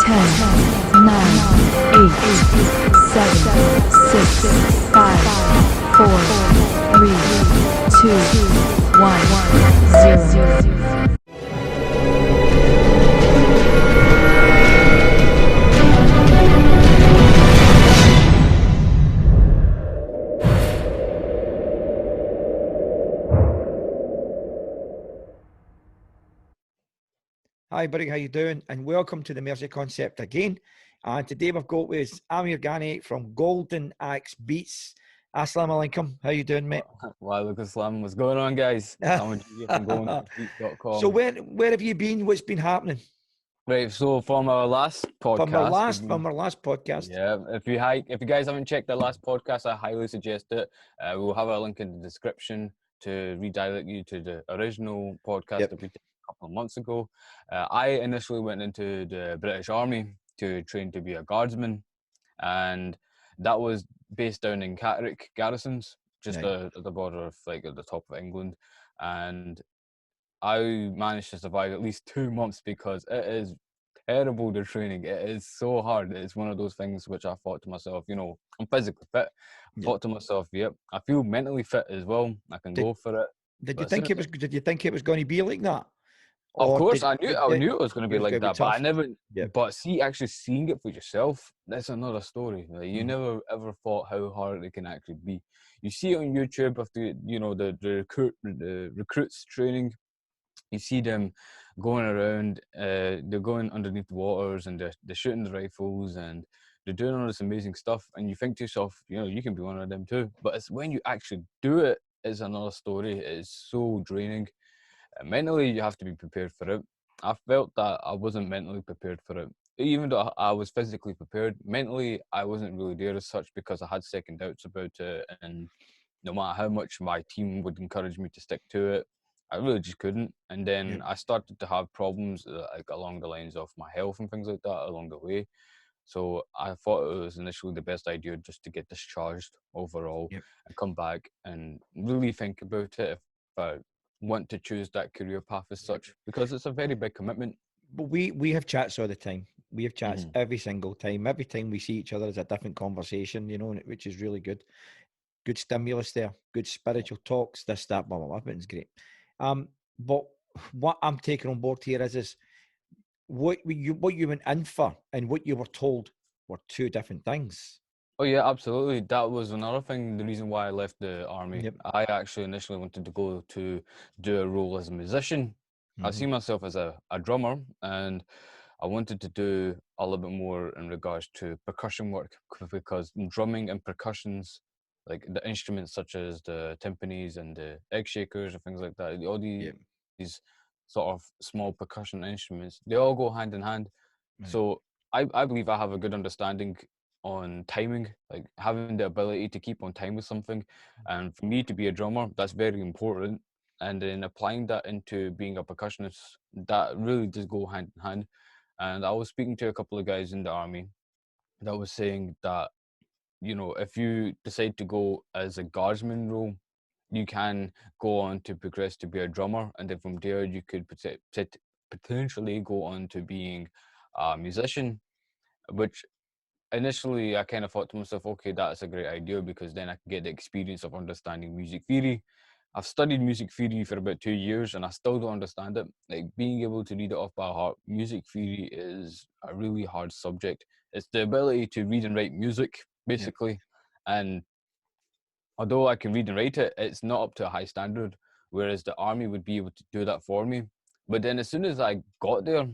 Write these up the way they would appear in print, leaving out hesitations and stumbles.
10, 9, 8, 7, 6, 5, 4, 3, 2, 1, 0. Hi, buddy. How you doing? And welcome to the Mairsy Concept again. And today we've got with us AAMIR Ghani from Golden Axe Beats. Assalamu alaikum. How you doing, mate? Walaikum assalam. What's going on, guys? I'm from goldenaxebeats.com. So where have you been? What's been happening? Right, so from our last podcast, From our last podcast. yeah. If you guys haven't checked the last podcast, I highly suggest it. We'll have a link in the description to redirect you to the original podcast that we did a couple of months ago. I initially went into the British Army to train to be a guardsman, and that was based down in Catterick Garrisons, just at the border of, like, at the top of England. And I managed to survive at least 2 months because it is terrible, the training. It is so hard. It's one of those things which I thought to myself, I'm physically fit. I thought to myself, yep, I feel mentally fit as well. I can go for it. Did you think it was going to be like that? Of course, I knew it was going to be like that, but I never. But actually seeing it for yourself, that's another story. Like, you never ever thought how hard it can actually be. You see it on YouTube of the recruits training. You see them going around. They're going underneath the waters and they're shooting the rifles and they're doing all this amazing stuff. And you think to yourself, you can be one of them too. But it's when you actually do it, it's another story. It's so draining. Mentally, you have to be prepared for it. I felt that I wasn't mentally prepared for it. Even though I was physically prepared, mentally, I wasn't really there as such because I had second doubts about it. And no matter how much my team would encourage me to stick to it, I really just couldn't. And then I started to have problems like along the lines of my health and things like that along the way. So I thought it was initially the best idea just to get discharged overall and come back and really think about it if I want to choose that career path as such, because it's a very big commitment. But we have chats all the time. We have chats every single time. Every time we see each other is a different conversation, which is really good. Good stimulus there. Good spiritual talks. This, that, blah, blah, blah. It's great. But what I'm taking on board here is what you went in for and what you were told were two different things. Oh yeah, absolutely. That was another thing, the reason why I left the army. I actually initially wanted to go to do a role as a musician. I see myself as a drummer, and I wanted to do a little bit more in regards to percussion work, because drumming and percussions, like the instruments such as the timpanis and the egg shakers and things like that, all these sort of small percussion instruments, they all go hand in hand. So I believe I have a good understanding on timing, like having the ability to keep on time with something. And for me to be a drummer, that's very important. And then applying that into being a percussionist, that really does go hand in hand. And I was speaking to a couple of guys in the army that was saying that, if you decide to go as a guardsman role, you can go on to progress to be a drummer. And then from there, you could potentially go on to being a musician, which initially I kind of thought to myself, okay, that's a great idea, because then I can get the experience of understanding music theory. I've studied music theory for about 2 years and I still don't understand it. Like, being able to read it off by heart, music theory is a really hard subject. It's the ability to read and write music, basically. And although I can read and write it, it's not up to a high standard, whereas the army would be able to do that for me. But then as soon as I got there,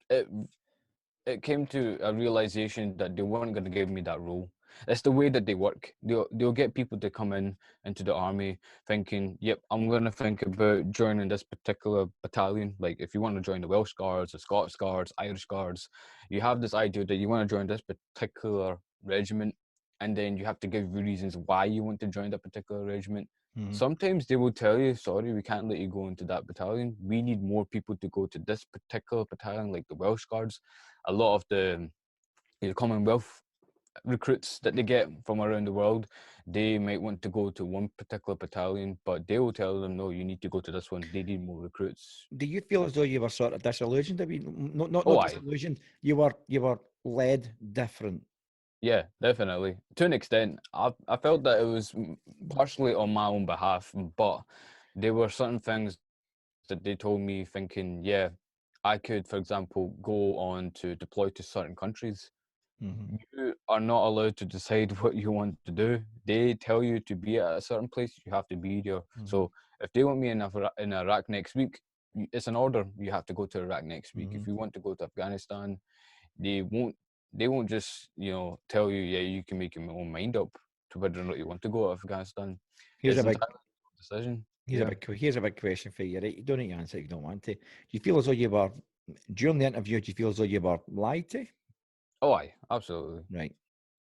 it came to a realization that they weren't going to give me that role. It's the way that they work. They'll get people to come into the army thinking, yep, I'm going to think about joining this particular battalion. Like, if you want to join the Welsh Guards, the Scots Guards, Irish Guards, you have this idea that you want to join this particular regiment, and then you have to give reasons why you want to join that particular regiment. Sometimes they will tell you, sorry, we can't let you go into that battalion. We need more people to go to this particular battalion, like the Welsh Guards. A lot of the Commonwealth recruits that they get from around the world, they might want to go to one particular battalion, but they will tell them, no, you need to go to this one. They need more recruits. Do you feel as though you were sort of disillusioned? I mean, Oh, not aye. disillusioned. You were led different. Yeah, definitely. To an extent, I felt that it was partially on my own behalf, but there were certain things that they told me thinking, yeah, I could, for example, go on to deploy to certain countries. Mm-hmm. You are not allowed to decide what you want to do. They tell you to be at a certain place, you have to be there. Mm-hmm. So if they want me in Iraq next week, it's an order. You have to go to Iraq next week. Mm-hmm. If you want to go to Afghanistan, they won't just tell you, yeah, you can make your own mind up to whether or not you want to go to Afghanistan. Here's It's a big entirely your decision. here's a big here's a big question for you, right? You don't need to answer if you don't want to. Do you feel as though you were during the interview? Do you feel as though you were lied to? Oh, aye, absolutely. Right.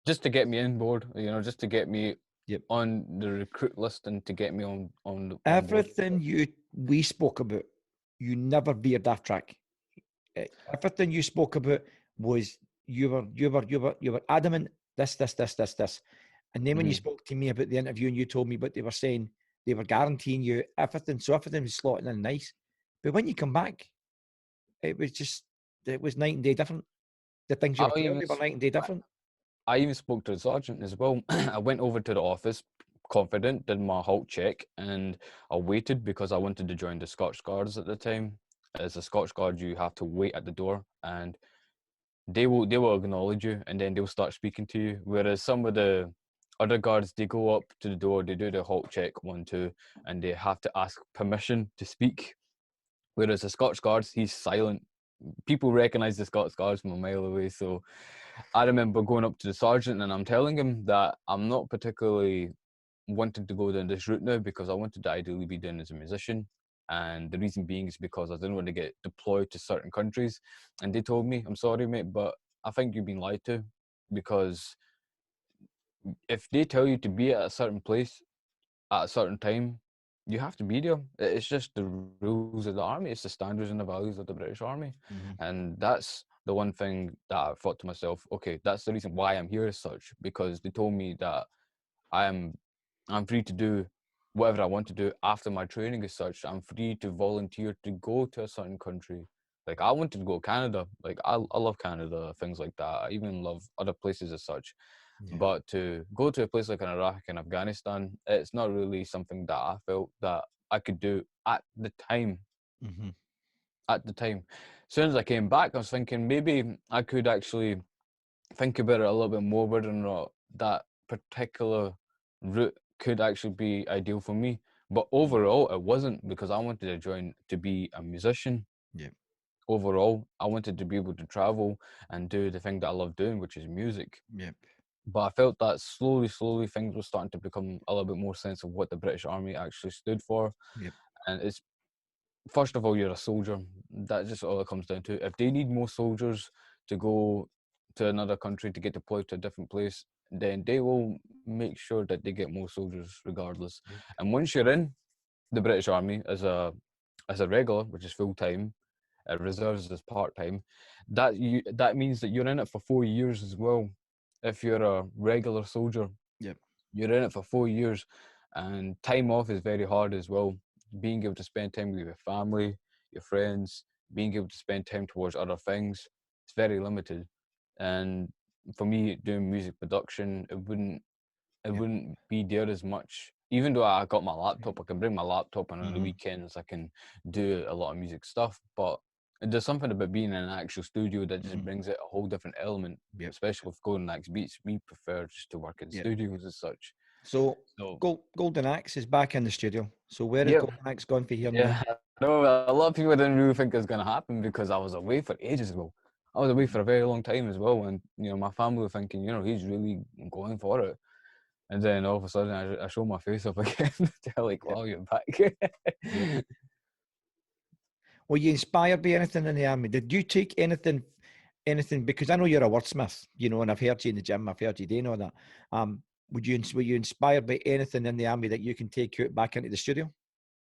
Just to get me in board, just to get me Yep. on the recruit list and to get me on board. Everything we spoke about, you never veered off track. Everything you spoke about was you were adamant. This. And then when you Mhm. spoke to me about the interview and you told me what they were saying, they were guaranteeing you everything. So everything was slotting in nice. But when you come back, it was night and day different. The things you I were telling even me were night and day different. I even spoke to the sergeant as well. I went over to the office, confident, did my halt check, and I waited because I wanted to join the Scotch Guards at the time. As a Scotch Guard, you have to wait at the door, and they will acknowledge you, and then they'll start speaking to you. Whereas some of the other guards, they go up to the door, they do the halt check 1, 2, and they have to ask permission to speak. Whereas the Scotch Guards, he's silent. People recognize the Scots Guards from a mile away. So I remember going up to the sergeant and I'm telling him that I'm not particularly wanting to go down this route now because I wanted to ideally be down as a musician. And the reason being is because I didn't want to get deployed to certain countries. And they told me, I'm sorry, mate, but I think you've been lied to because if they tell you to be at a certain place at a certain time, you have to be there. It's just the rules of the army. It's the standards and the values of the British Army, Mm-hmm. and that's the one thing that I thought to myself. Okay, that's the reason why I'm here as such, because they told me that I'm I'm free to do whatever I want to do after my training as such. I'm free to volunteer to go to a certain country. Like I wanted to go to Canada. Like I love Canada, things like that. I even love other places as such. Yeah. But to go to a place like in Iraq and Afghanistan, it's not really something that I felt that I could do at the time. Mm-hmm. At the time, as soon as I came back, I was thinking maybe I could actually think about it a little bit more, whether or not that particular route could actually be ideal for me. But overall, it wasn't because I wanted to join to be a musician. Yeah. Overall, I wanted to be able to travel and do the thing that I love doing, which is music. Yep. But I felt that slowly things were starting to become a little bit more sense of what the British Army actually stood for. Yep. And it's first of all, you're a soldier. That's just all it comes down to. If they need more soldiers to go to another country to get deployed to a different place, then they will make sure that they get more soldiers regardless. Yep. And once you're in the British Army as a regular, which is full time, reserves as part time, that means that you're in it for 4 years as well. If you're a regular soldier, Yep. you're in it for 4 years, and time off is very hard as well. Being able to spend time with your family, your friends, being able to spend time towards other things, it's very limited. And for me, doing music production, it Yep. wouldn't be there as much. Even though I got my laptop, I can bring my laptop, and on the Mhm. weekends I can do a lot of music stuff. But there's something about being in an actual studio that just Mhm. brings it a whole different element. Yep. Especially with Golden Axe Beats, we prefer just to work in Yep. studios as such. So So Golden Axe is back in the studio. So where is yeah, Golden Axe gone for here now? yeah. No, a lot of people didn't really think it was gonna happen because I was away for ages ago. I was away for a very long time as well, and my family were thinking, he's really going for it. And then all of a sudden, I show my face up again. They're like, Yep. "Wow, you're back." Yep. Were you inspired by anything in the army? Did you take anything? Because I know you're a wordsmith, and I've heard you in the gym, I've heard you doing all that. Were you inspired by anything in the army that you can take out back into the studio?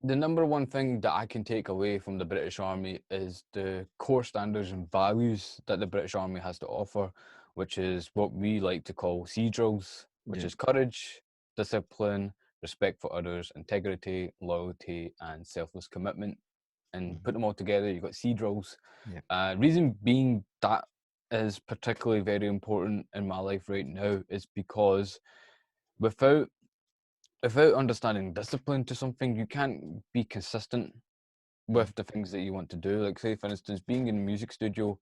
The number one thing that I can take away from the British Army is the core standards and values that the British Army has to offer, which is what we like to call C drills, which Yeah. is courage, discipline, respect for others, integrity, loyalty, and selfless commitment. And put Mhm. them all together, you've got C drills. Yeah. Reason being that is particularly very important in my life right now is because without without understanding discipline to something, you can't be consistent Mm. with the things that you want to do. Like, say, for instance, being in a music studio,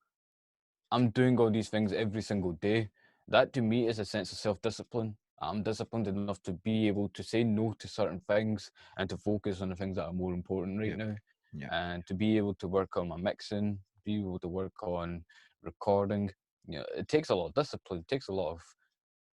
I'm doing all these things every single day. That to me is a sense of self-discipline. I'm disciplined enough to be able to say no to certain things and to focus on the things that are more important right Yeah. now. Yeah. And to be able to work on my mixing, be able to work on recording. It takes a lot of discipline, it takes a lot of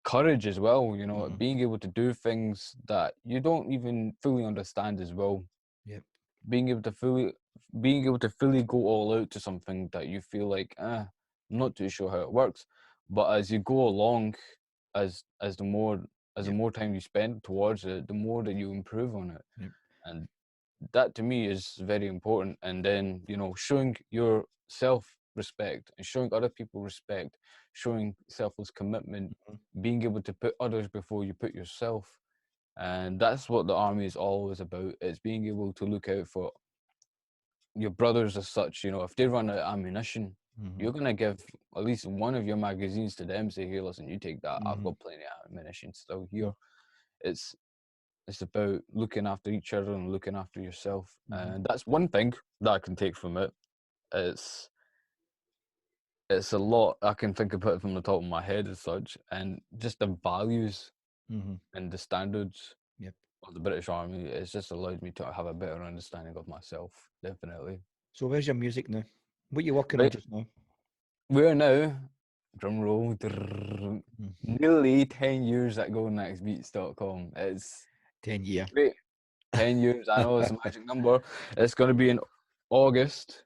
courage as well, Mhm. being able to do things that you don't even fully understand as well, Yep. being able to fully go all out to something that you feel like I'm not too sure how it works, but as you go along, as the more Yep. time you spend towards it, the more that you improve on it. Yep. And that to me is very important. And then showing yourself respect and showing other people respect, showing selfless commitment, Mhm. being able to put others before you put yourself. And that's what the army is always about. It's being able to look out for your brothers as such. If they run out of ammunition, Mhm. you're gonna give at least one of your magazines to them. Say, "Here, listen, you take that. I've Mhm. got plenty of ammunition still here." Mm. It's it's about looking after each other and looking after yourself, Mhm. and that's one thing that I can take from it. It's it's a lot I can think about it from the top of my head as such, and just the values Mhm. and the standards Yep. of the British Army. It's just allowed me to have a better understanding of myself, definitely. So where's your music now? What you working on Right, just now? we're now, drum roll, Mm. nearly 10 years at GoNextBeats.com. It's 10 year. great. 10 years, I know it's a magic number. It's going to be in August.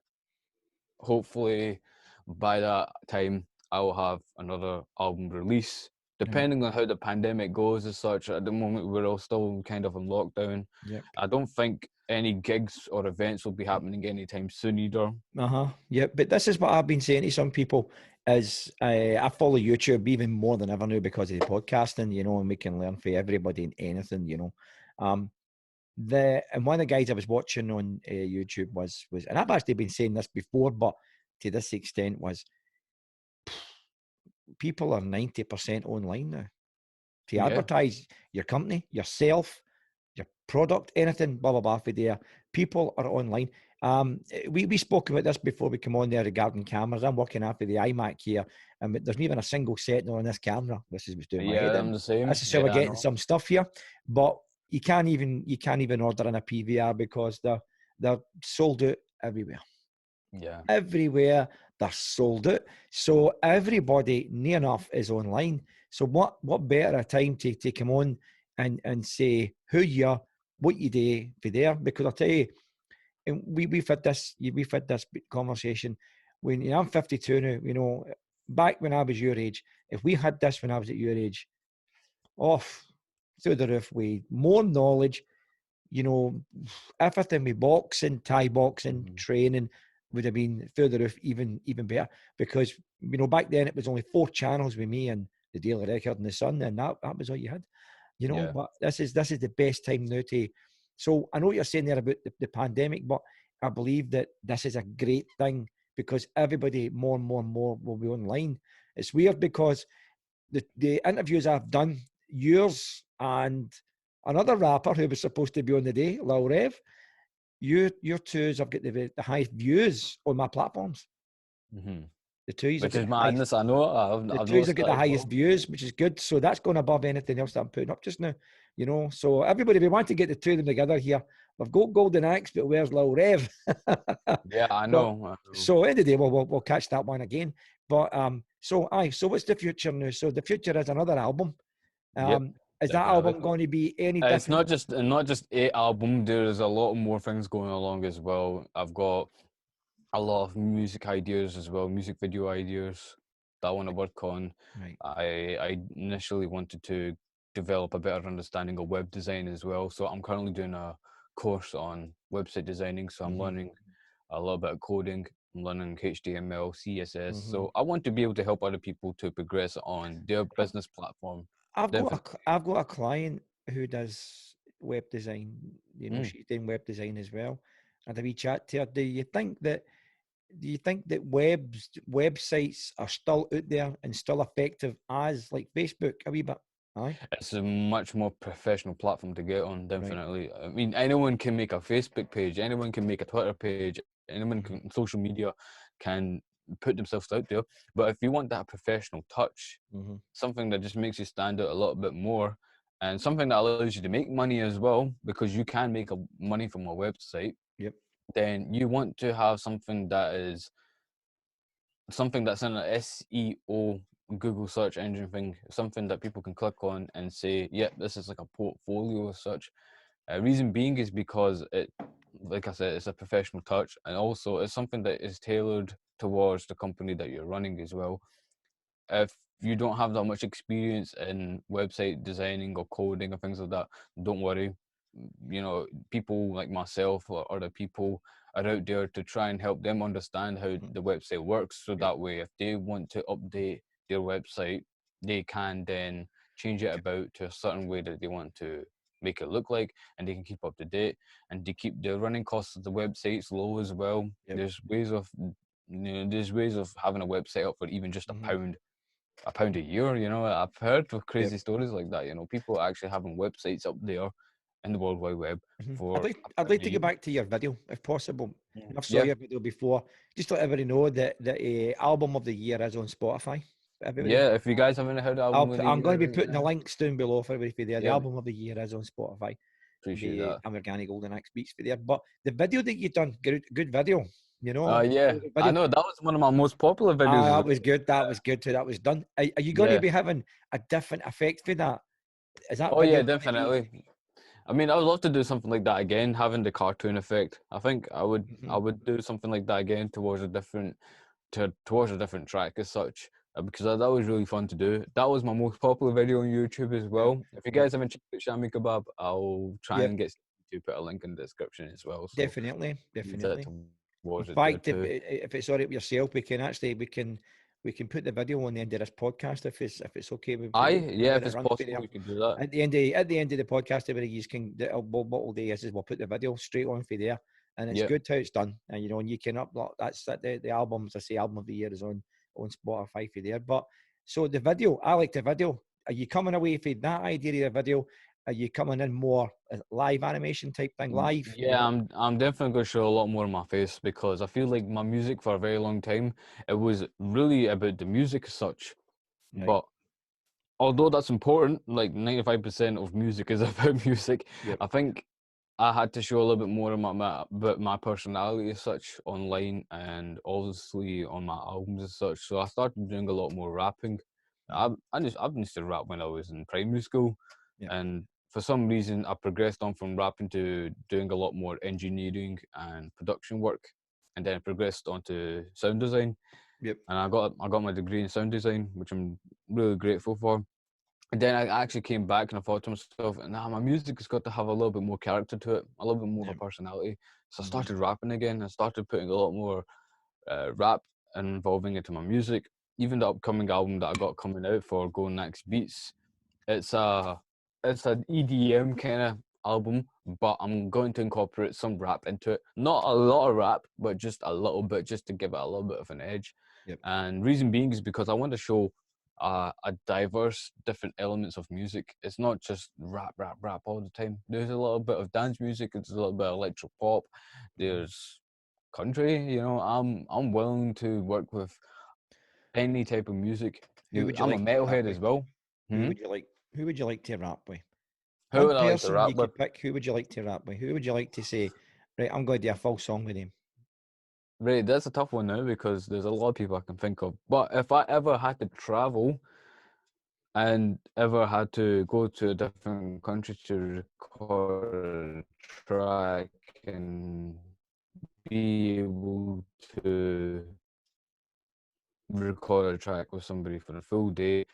Hopefully, by that time, I will have another album release. Right. Depending on how the pandemic goes, as such, at the moment we're all still kind of in lockdown. Yep. I don't think any gigs or events will be happening anytime soon either. Uh-huh. Yeah, but this is what I've been saying to some people is I follow YouTube even more than ever now because of the podcasting, and we can learn from everybody and anything. Um, and one of the guys I was watching on YouTube was, and I've actually been saying this before, but to this extent was people are 90% online now to Yeah, advertise your company, yourself, your product, anything, blah blah blah. For there, people are online. We spoke about this before we come on there regarding cameras. I'm working after the iMac here, and there's not even a single setting on this camera. This is what's doing my head yeah, in. I'm the same. This is how we're Yeah, I getting know. some stuff here, but you can't even order in a PVR because they're sold out everywhere. Yeah, Everywhere they're sold out. So everybody near enough is online. So what better a time to come on and say who you are, what you do for there? Because I'll tell you, and we've had this conversation. When I'm 52 now, back when I was your age, if we had this when I was at your age, off through the roof with more knowledge, you know, everything with boxing, Thai boxing, mhm. training would have been further roof, even better. Because back then it was only 4 channels with me and the Daily Record and the Sun, and that was all you had. Yeah, But this is the best time now to. So I know what you're saying there about the pandemic, but I believe that this is a great thing because everybody more and more and more will be online. It's weird because the interviews I've done, yours and another rapper who was supposed to be on the day, Lil Rev, your twos have got the highest views on my platforms. hmm The twos have which got is the highest. madness. I know. I've Twos have noticed got that the as highest well. views, which is good. So that's going above anything else that I'm putting up just now. So everybody, we want to get the two of them together here. We've got Golden Axe, but where's Lil Rev? Yeah, I but know. I know. so end of the day, we'll catch that one again. But so what's the future now? So the future is another album. Yep, Is that definitely. album going to be any It's different? not just a album. There's a lot more things going along as well. I've got a lot of music ideas as well, music video ideas that I want to work on. Right. I initially wanted to develop a better understanding of web design as well. So I'm currently doing a course on website designing. So I'm Mm-hmm. learning a little bit of coding I'm learning HTML, CSS. Hmm. So I want to be able to help other people to progress on their I've, business platform. I've got Definitely. I've got a client who does web design. You know, Mm. she's doing web design as well. And a wee chat to her. Do you think that websites are still out there and still effective as like Facebook a wee bit? Aye, It's a much more professional platform to get on, right. definitely. I mean, anyone can make a Facebook page, anyone can make a Twitter page, anyone Hmm. can, social media can put themselves out there. But if you want that professional touch, Hmm. something that just makes you stand out a little bit more, and something that allows you to make money as well, because you can make money from a website, Yep. then you want to have something that's in an SEO Google search engine thing, something that people can click on and say, yeah, this is like a portfolio as such. Reason being is because it, like I said, it's a professional touch, and also it's something that is tailored towards the company that you're running as well. If you don't have that much experience in website designing or coding or things like that, don't worry. You know, people like myself or other people are out there to try and help them understand how Mm. the website works. So Yep. that way, if they want to update their website, they can then change it Yep. about to a certain way that they want to make it look like, and they can keep up to date, and they keep the running costs of the websites low as well. Yep. There's ways of having a website up for even just Hmm. a pound a year. I've heard of Yep. crazy stories like that. People actually having websites up there in the World Wide Web Hmm. for a I'd pound like a to get year. back to your video if possible. I've saw Yeah, your video before. Just to let everybody know that the album of the year is on Spotify. Everybody, yeah. If you guys haven't heard the album of the I'm going to be year, putting the links down below for everybody for there. The yeah, album of the year is on Spotify. appreciate The that. Americani Golden Axe Beats for there. But the video that you done, good video. You know, Yeah, good I video. know that was one of my most popular videos as Ah, well. that was good. That was good too. That was done. Are you going to Yeah. be having a different effect for that? Is that Oh video yeah, going to be? definitely. I mean, I would love to do something like that again, having the cartoon effect. I think I would Mhm. I would do something like that again towards a different track as such, because that was really fun to do. That was my most popular video on YouTube as Yep. well. If you Yep. guys haven't checked out Shami Kebab, I'll try Yep. and get to put a link in the description as well. So Definitely. use that Definitely. towards In it there fact, too. if it's all right with yourself, we can put the video on the end of this podcast if it's okay with Aye, you. yeah, Let if it it's run for possible, there. we can do that. At the end of the podcast, everybody you can what we'll do is we'll put the video straight on for there, and it's Yeah. good how it's done. And and you can upload that's that the album, as I say, album of the year is on Spotify for there. But so the video, I like the video. Are you coming away from that idea of the video? Are you coming in more live animation type thing, live? Yeah, I'm definitely gonna show a lot more of my face, because I feel like my music for a very long time, it was really about the music as such. Right. But although that's important, like 95% of music is about music, Yep. I think I had to show a little bit more of my personality as such online, and obviously on my albums as such. So I started doing a lot more rapping. Hmm. I've used to rap when I was in primary school, Yep. and for some reason I progressed on from rapping to doing a lot more engineering and production work, and then I progressed on to sound design, Yep. and I got my degree in sound design, which I'm really grateful for. And then I actually came back and I thought to myself, nah, my music has got to have a little bit more character to it, a little bit more of Yep. a personality. So I Hmm. started rapping again. I started putting a lot more rap and involving it in my music. Even the upcoming album that I got coming out for Go Next Beats, it's a it's an EDM kind of album, but I'm going to incorporate some rap into it. Not a lot of rap, but just a little bit, just to give it a little bit of an edge. Yep. And reason being is because I want to show a diverse, different elements of music. It's not just rap, rap, rap all the time. There's a little bit of dance music. There's a little bit of electro pop. Hmm. There's country. I'm willing to work with any type of music. Who would you I'm a like to rap metalhead with? as well. Who Hmm? would you like? Who would you like to rap with? Who One would I like to person rap you with? could pick. Who would you like to rap with? Who would you like to say, right? I'm going to do a full song with him. Right, that's a tough one now, because there's a lot of people I can think of. But if I ever had to travel and ever had to go to a different country to record a track and be able to record a track with somebody for a full day, it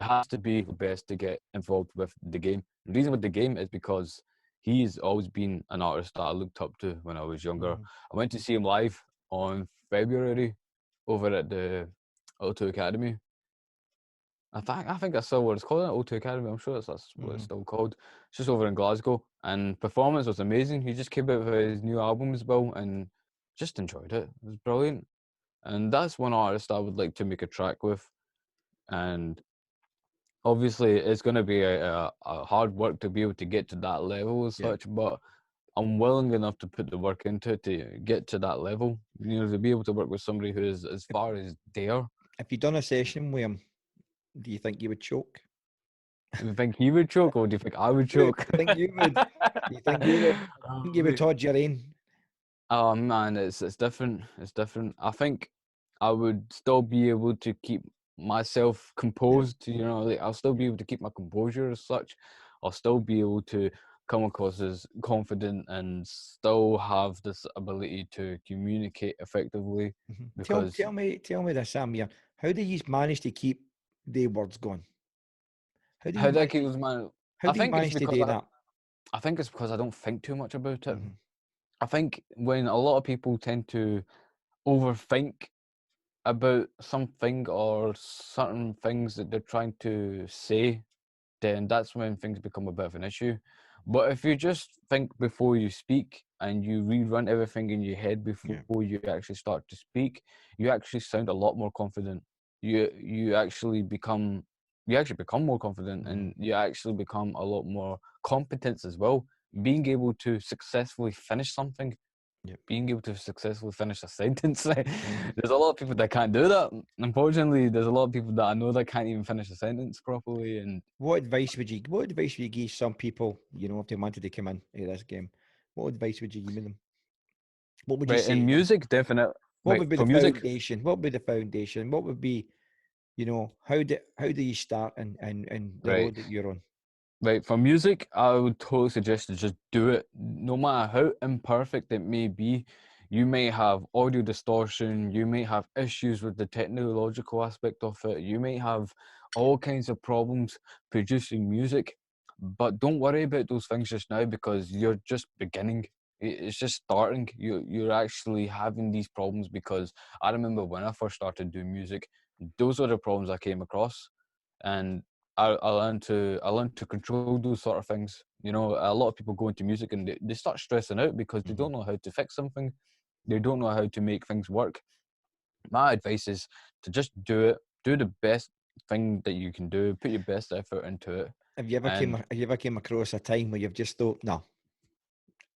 has to be best to get involved with the game. The reason with the game is because he's always been an artist that I looked up to when I was younger. Hmm. I went to see him live on February over at the O2 Academy. I think that's still what it's called, O2 Academy. I'm sure that's what it's still called. It's just over in Glasgow, and performance was amazing. He just came out with his new album as well, and just enjoyed it. It was brilliant, and that's one artist I would like to make a track with. And obviously, it's going to be a hard work to be able to get to that level as such, but I'm willing enough to put the work into it to get to that level. You know, to be able to work with somebody who is as far as there. If you'd done a session with him, do you think you would choke? Do you think he would choke, or do you think I would choke? I think you would. You think you would? I think you would hold your own. Oh man, it's different. It's different. I think I would still be able to keep myself composed. You know, like, I'll still be able to keep my composure as such. I'll still be able to come across as confident and still have this ability to communicate effectively. Because Tell me this, Amir. How do you manage to keep the words going? How do you how do I manage? keep those man? How do you manage to do that? I think it's because I don't think too much about it. I think when a lot of people tend to overthink about something or certain things that they're trying to say, then that's when things become a bit of an issue. But if you just think before you speak and you rerun everything in your head before you actually start to speak, you actually sound a lot more confident. You actually become more confident, and you actually become a lot more competent as well. Being able to successfully finish something, being able to successfully finish a sentence. There's a lot of people that can't do that. Unfortunately, there's a lot of people that I know that can't even finish a sentence properly. And what advice would you give some people, you know, if they wanted to come in to this game? What advice would you give them? What would you say? in music, definitely. What would be For the music, foundation? What would be the foundation? What would be, you know, how do you start in the road that you're on? Right, for music, I would totally suggest to just do it. No matter how imperfect it may be, you may have audio distortion, you may have issues with the technological aspect of it, you may have all kinds of problems producing music, but don't worry about those things just now because you're just beginning. It's just starting. You're actually having these problems because I remember when I first started doing music, those are the problems I came across. And I learned to control those sort of things. You know, a lot of people go into music and they start stressing out because they don't know how to fix something. They don't know how to make things work. My advice is to just do it. Do the best thing that you can do. Put your best effort into it. Have you ever came across a time where you've just thought, no,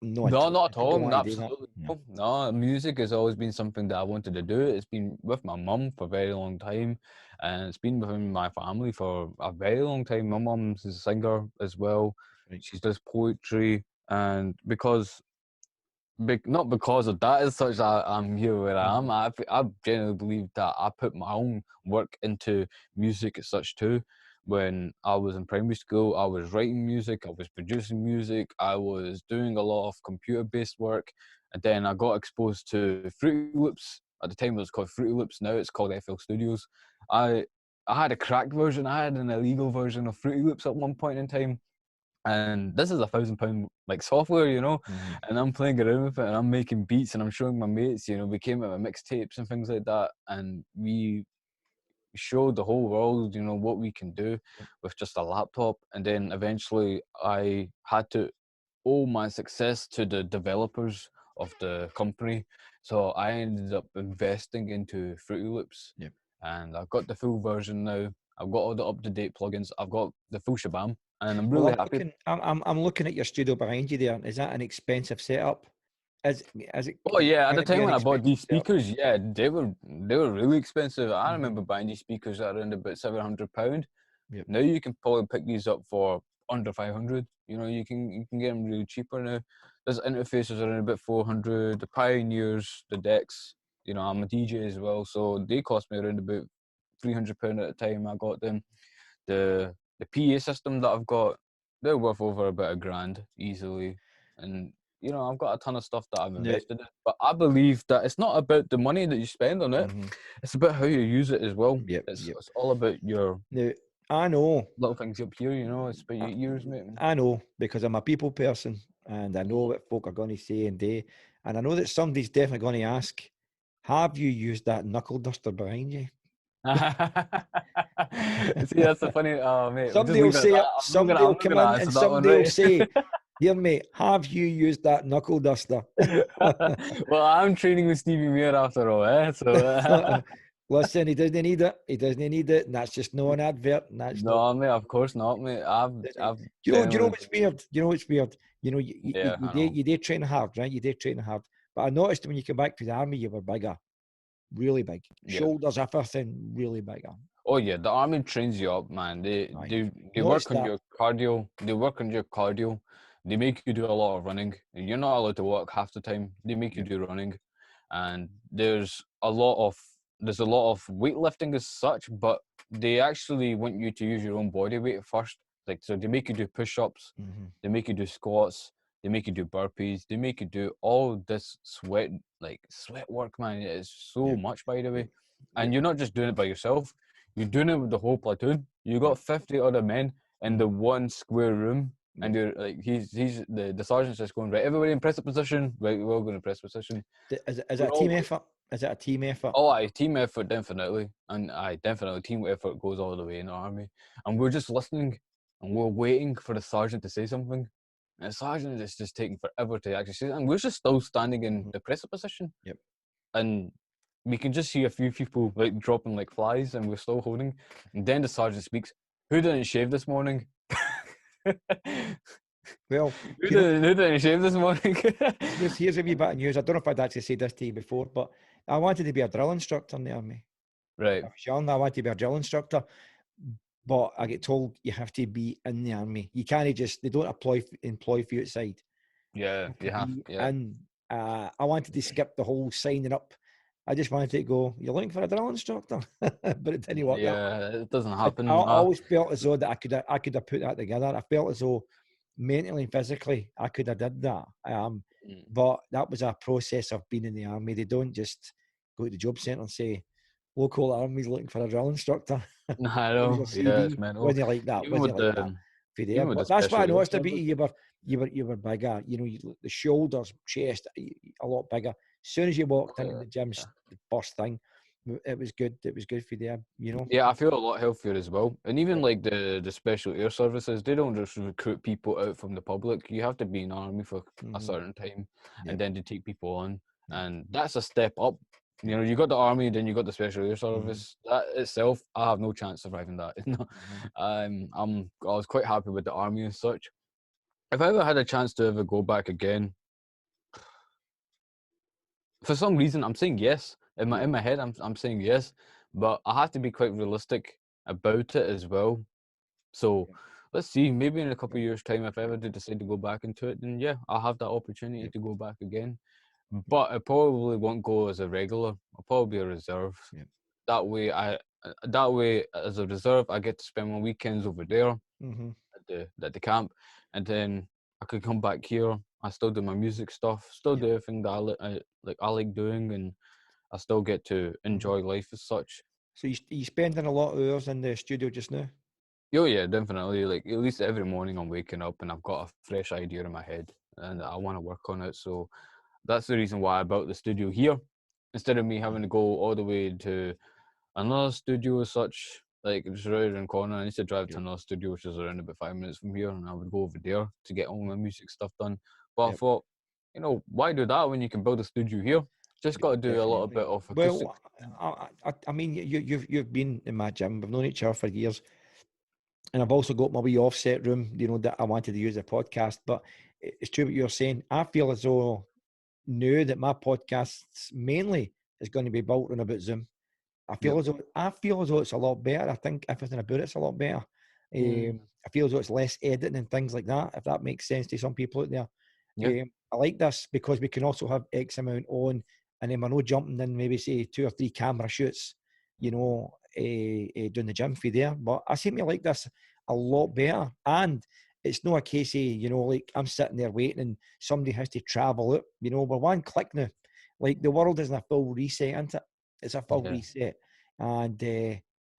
No, not at I don't all. want to do that? Absolutely no. No, music has always been something that I wanted to do. It's been with my mum for a very long time, and it's been within my family for a very long time. My mum's a singer as well. Right. She does poetry, and not because of that as such, I'm here where I am. I genuinely believe that I put my own work into music as such too. When I was in primary school, I was writing music, I was producing music, I was doing a lot of computer-based work, and then I got exposed to Fruity Loops. At the time, it was called Fruity Loops. Now it's called FL Studios. I I had a cracked version. I had an illegal version of Fruity Loops at one point in time, and this is £1,000 like software, you know, and I'm playing around with it and I'm making beats and I'm showing my mates, you know, we came out with mixtapes and things like that, and we showed the whole world, you know, what we can do with just a laptop. And then eventually I had to owe my success to the developers of the company, so I ended up investing into Fruity Loops. And I've got the full version now. I've got all the up-to-date plugins. I've got the full shabam, and I'm Well, really happy. I'm looking at your studio behind you there. Is that an expensive setup? Is it? Oh yeah, at Can the it be time an when I bought these expensive setup? speakers, yeah, they were really expensive. I remember buying these speakers at around about £700. Now you can probably pick these up for under 500. You know, you can get them really cheaper now. There's interfaces around about 400. The Pioneers, the decks. You know, I'm a DJ as well, so they cost me around about £300 at a time. I got them. The PA system that I've got, they're worth over about £1,000 easily. And you know, I've got a ton of stuff that I've invested in. But I believe that it's not about the money that you spend on it. It's about how you use it as well. It's all about your Now, I know little things up here, you know, it's about your ears, mate. I know because I'm a people person and I know what folk are going to say and do. And I know that somebody's definitely going to ask, have you used that knuckle duster behind you? See, that's the funny. Oh, mate, we'll just Somebody will leave it at say that. it. Somebody I'm will not come gonna in answer and that one, somebody will right? say, "Here, mate, have you used that knuckle duster?" Well, I'm training with Stevie Mayer after all, eh? So Listen, he doesn't need it. He doesn't need it, and that's just no an advert. And that's not. no, mate, of course not, mate. I've Do you know genuinely, what's weird? You know what's weird? You know, yeah, I know. you did train hard, right? You did train hard, but I noticed when you come back to the army, you were bigger, really big, Yeah. shoulders, everything, really bigger. Oh yeah, the army trains you up, man. Aye, They work noticed on that. your cardio. They work on your cardio. They make you do a lot of running. You're not allowed to walk half the time. They make you Yep. do running, and there's a lot of weightlifting as such, but they actually want you to use your own body weight first. Like so, they make you do push-ups. Mm-hmm. They make you do squats. They make you do burpees. They make you do all this sweat work, man. It's so Yep. much, by the way, Yep. and Yep. you're not just doing it by yourself. You're doing it with the whole platoon. You Yep. got 50 other men in the Mm-hmm. one square room, and Yep. you're like, the sergeant's just going, right, everybody in press position. Right, we're all going to press position. Is it We're a all team effort? Is it a team effort? Oh, I team effort definitely, and I definitely team effort goes all the way in the army. And we're just listening, and we're waiting for the sergeant to say something. And the sergeant is just taking forever to actually say, and we're just still standing in Mm-hmm. the presser position, Yep. and we can just see a few people like dropping like flies, and we're still holding. And then the sergeant speaks. Who didn't shave this morning? Well, Who you know, didn't shave this morning? here's a wee bit of news. I don't know if I'd actually said this to you before, but I wanted to be a drill instructor in the army. Right. I was young. I wanted to be a drill instructor, but I get told you have to be in the army. You can't just, they don't employ for you outside. Yeah, You you have to have. be Yeah. in. I wanted to skip the whole signing up. I just wanted to go, you're looking for a drill instructor, but it didn't work that way. Yeah, it doesn't I happen. always felt as though that I could have put that together. I felt as though mentally and physically I could have did that. Mm. But that was a process of being in the army. They don't just go to the job centre and say, local army's looking for a drill instructor. I Here's your know. Yeah, it's CV. mental. Wasn't like that. Even Wasn't with like that the for there. even with the But that's why I special air noticed about service. you. You were bigger. You know, the shoulders, chest, a lot bigger. As soon as you walked into the gym, Yeah. the first thing, it was good. It was good for there. You know. Yeah, I feel a lot healthier as well. And even Yep. like the special air services, they don't just recruit people out from the public. You have to be in the army for a Mm-hmm. certain time, and Yep. then to take people on, Yep. and that's a step up. Yep. You know, you got the army, then you got the special air Mm-hmm. service. That itself, I have no chance surviving that. No, Mm-hmm. I was quite happy with the army and such. If I ever had a chance to ever go back again, for some reason I'm saying yes. In my head I'm saying yes, but I have to be quite realistic about it as well. So Yep. let's see, maybe in a couple Yep. of years' time, if I ever do decide to go back into it, then yeah, I'll have that opportunity Yep. to go back again. Yep. But I probably won't go as a regular. I'll probably be a reserve. Yep. That way as a reserve, I get to spend my weekends over there Mm-hmm. at the camp, and then I could come back here. I still do my music stuff, still Yep. do everything that I like doing, and I still get to Mm-hmm. enjoy life as such. So you spending a lot of hours in the studio just now? Oh yeah, definitely. Like at least every morning I'm waking up and I've got a fresh idea in my head and I want to work on it. So that's the reason why I built the studio here instead of me having to go all the way to another studio as such. Like just right around the corner, I used to drive to Yep. another studio which is around about 5 minutes from here, and I would go over there to get all my music stuff done. But I Yep. thought, why do that when you can build a studio here? Just Yep. got to do a little Definitely. bit of acoustic. Well, I mean, you've been in my gym. We've known each other for years, and I've also got my wee offset room. You know that I wanted to use a podcast, but it's true what you're saying. I feel as though now that my podcasts mainly is going to be built on about Zoom. Yep. I feel as though it's a lot better. I think everything about it's a lot better. Mm. I feel as though it's less editing and things like that. If that makes sense to some people out there. Yep. I like this because we can also have X amount on, and then we're not jumping in maybe say 2 or 3 camera shoots, doing the gym for there. But I seem to like this a lot better, and it's not a case of like I'm sitting there waiting and somebody has to travel out. We're one click now. Like the world isn't a full reset, isn't it? It's a full Yeah. reset, and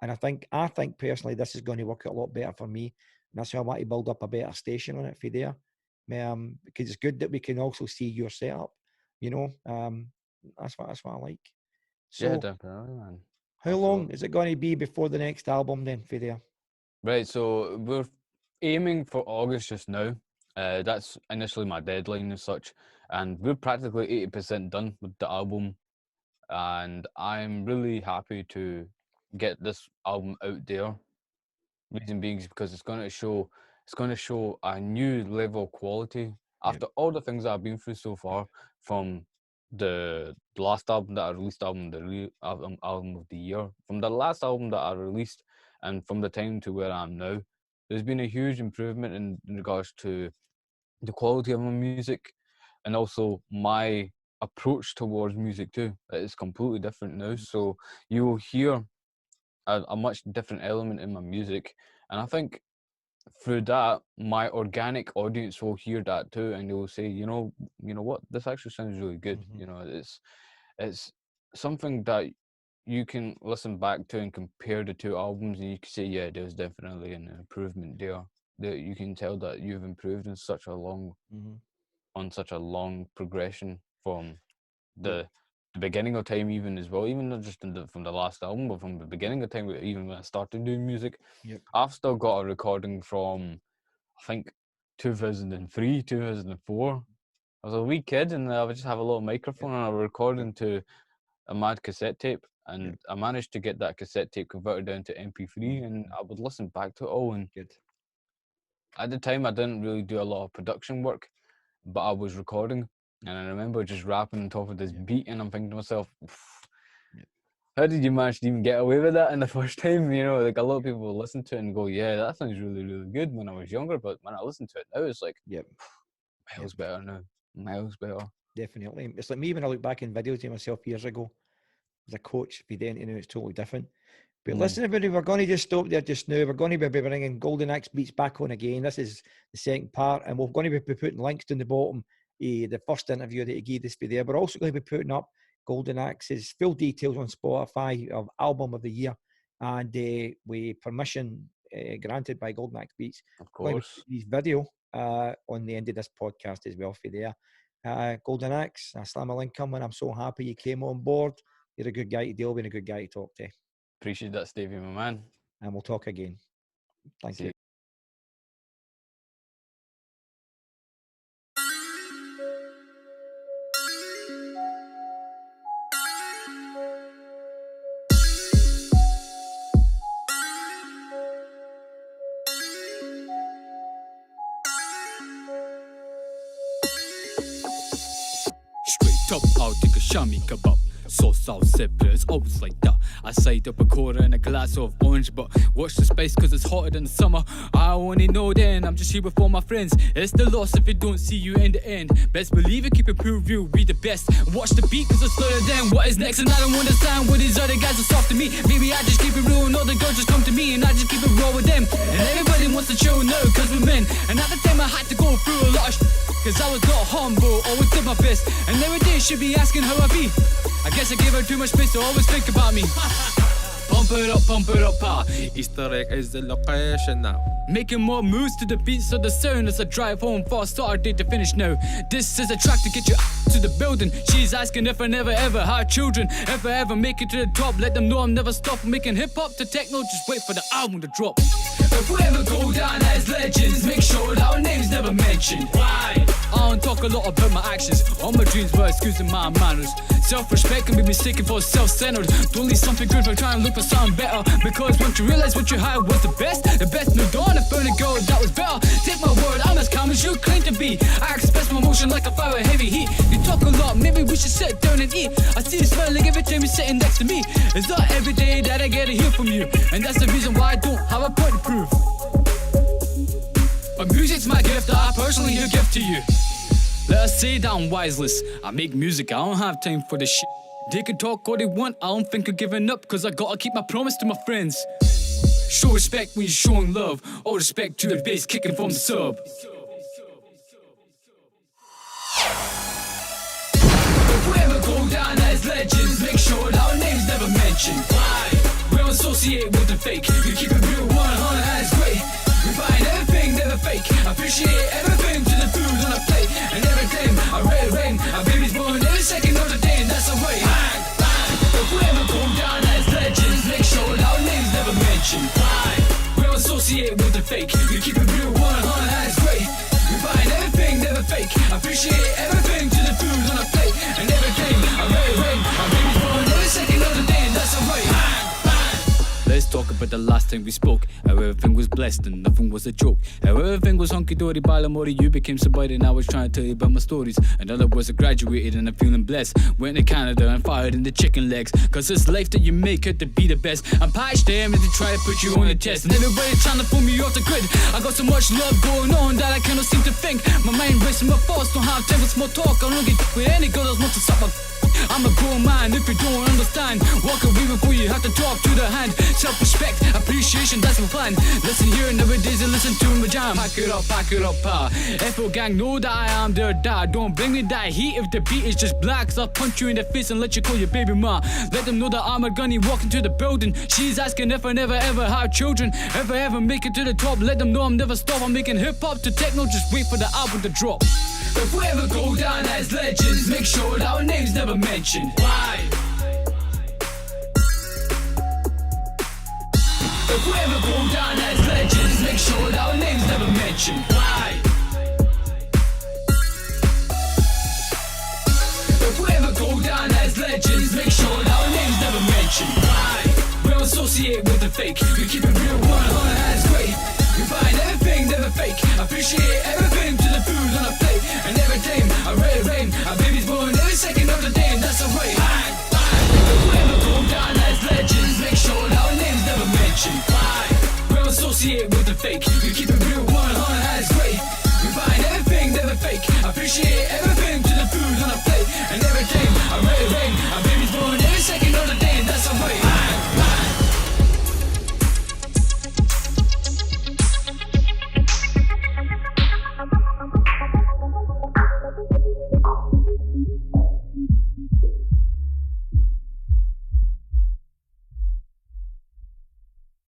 I think personally this is going to work out a lot better for me. And that's why I want to build up a better station on it for there. Because it's good that we can also see your setup. That's what I like. So yeah, definitely, man. how long is it going to be before the next album then for there? Right, so we're aiming for August just now. That's initially my deadline as such, and we're practically 80% done with the album, and I'm really happy to get this album out there. Reason being is because it's going to show a new level of quality after all the things that I've been through so far, from the last album that I released, album of the year, from the last album that I released, and from the time to where I am now. There's been a huge improvement in regards to the quality of my music, and also my approach towards music too. It's completely different now. So you will hear a much different element in my music, and I think through that my organic audience will hear that too, and they will say, you know what, this actually sounds really good. It's something that you can listen back to and compare the two albums, and you can say, yeah, there's definitely an improvement there, that you can tell that you've improved in such a long on such a long progression from the beginning of time, even as well, even not just from the last album, but from the beginning of time, even when I started doing music. I've still got a recording from, I think, 2003, 2004. I was a wee kid, and I would just have a little microphone, and I was recording to a mad cassette tape, and I managed to get that cassette tape converted down to MP3, and I would listen back to it all. And at the time, I didn't really do a lot of production work, but I was recording, and I remember just rapping on top of this beat, and I'm thinking to myself, how did you manage to even get away with that in the first time? Like, a lot of people will listen to it and go, yeah, that sounds really, really good when I was younger, but when I listen to it now, it's like, miles better now, miles better. Definitely. It's like me when I look back in videos of myself years ago as a coach, if you didn't know, it's totally different. But listen, everybody, we're going to just stop there just now. We're going to be bringing Golden Axe Beats back on again. This is the second part, and we're going to be putting links down the bottom. The first interview that he gave us for there. We're also going to be putting up Golden Axe's full details on Spotify of album of the year, and with permission granted by Golden Axe Beats. Of course. His video on the end of this podcast as well for there. Golden Axe, Assalamu alaikum, and I'm so happy you came on board. You're a good guy to deal with and a good guy to talk to. Appreciate that, Stevie, my man. And we'll talk again. Thank you. Straight up, I'll take a shami kebab. Sauce out separate, it's always like that. I side up a quarter and a glass of orange, but watch the space cause it's hotter than the summer. I only know then, I'm just here with all my friends. It's the loss if it don't see you in the end. Best believe it, keep it pure real, be the best. Watch the beat cause it's slower than what is next. And I don't understand what these other guys are soft to me. Maybe I just keep it real and all the girls just come to me, and I just keep it raw with them. And everybody wants to chill now cause we're men. And at the time I had to go through a lot of cause I was not humble, always did my best. And every day should be asking how I be. I guess I gave her too much space to always think about me. Pump it up, pa. Easter egg is the location now. Making more moves to the beats of the sound as I drive home fast, start date to finish now. This is a track to get you to the building. She's asking if I never ever had children. If I ever make it to the top, let them know I'm never stopping making hip-hop to techno, just wait for the album to drop. If we ever go down as legends, make sure that our name's never mentioned. Why? I don't talk a lot about my actions, all my dreams were excusing my manners. Self-respect can be mistaken for self-centered. Don't leave something good for trying to look for something better. Because once you realize what you had was the best moved on and found a girl that was better. Take my word, I'm as calm as you claim to be. I express my emotion like a fire heavy heat. You talk a lot, maybe we should sit down and eat. I see you smiling every time you're sitting next to me. It's not every day that I get to hear from you, and that's the reason why I don't have a point to prove. But music's my gift that I personally give to you. Let us say that I'm wiseless. I make music, I don't have time for this shit. They can talk all they want, I don't think of giving up, cause I gotta keep my promise to my friends. Show respect when you're showing love. All respect to the bass kicking from the sub. If we ever go down as legends, make sure that our name's never mentioned. Why? We don't associate with the fake. We keep it real 100 and it's great. We find everything never fake. I appreciate everything to the food on a plate. And every time I red rain, our baby's born every second of the day, and that's the way. Bang, bang. If we ever go down as legends, make sure our names never mentioned. Why? We don't associate with the fake. We keep it real 100, that's great. We find everything, never fake. Appreciate everything to the food on a plate. And everything, I'm ready, ready. My baby's born every second of the day, and that's alright. Let's talk about the last time we spoke. How everything was blessed and nothing was a joke. How everything was hunky-dory, Balamori, you became somebody and I was trying to tell you about my stories. In other words, I graduated and I'm feeling blessed. Went to Canada and fired in the chicken legs. Cause this life that you make had to be the best. I'm patched damn to try to put you on the test. And everybody trying to pull me off the grid. I got so much love going on that I cannot seem to think. My mind racing, my thoughts don't have time for small talk. I don't get with any girl that wants to suck my I'm a grown man if you don't understand. Walk away before you have to talk to the hand. Self-respect, appreciation, that's my plan. Listen here nowadays and listen to my jam. Pack it up, pa. FO gang know that I am their dad. Don't bring me that heat if the beat is just black. Cause I'll punch you in the face and let you call your baby ma. Let them know that I'm a gunny walking to the building. She's asking if I never ever have children. If I ever make it to the top, let them know I'm never stop. I'm making hip-hop to techno, just wait for the album to drop. If we ever go down as legends, make sure our names never mentioned. Why? If we ever go down as legends, make sure our names never mentioned. Why? If we ever go down as legends, make sure our names never mentioned. Why? We don't associate with the fake. We keep it real 100, that's great. We find everything, never fake. Appreciate everything to the food on a plate. And every day, I ready rain. Our baby's born every second of the day, and that's alright. If we ever go down as legends, make sure our names never mentioned. Why? We don't associate with the fake. We keep it real 100, that's great. We find everything, never fake. Appreciate everything to the food on a plate. And every day, I ready rain. Our baby's born every second of the day.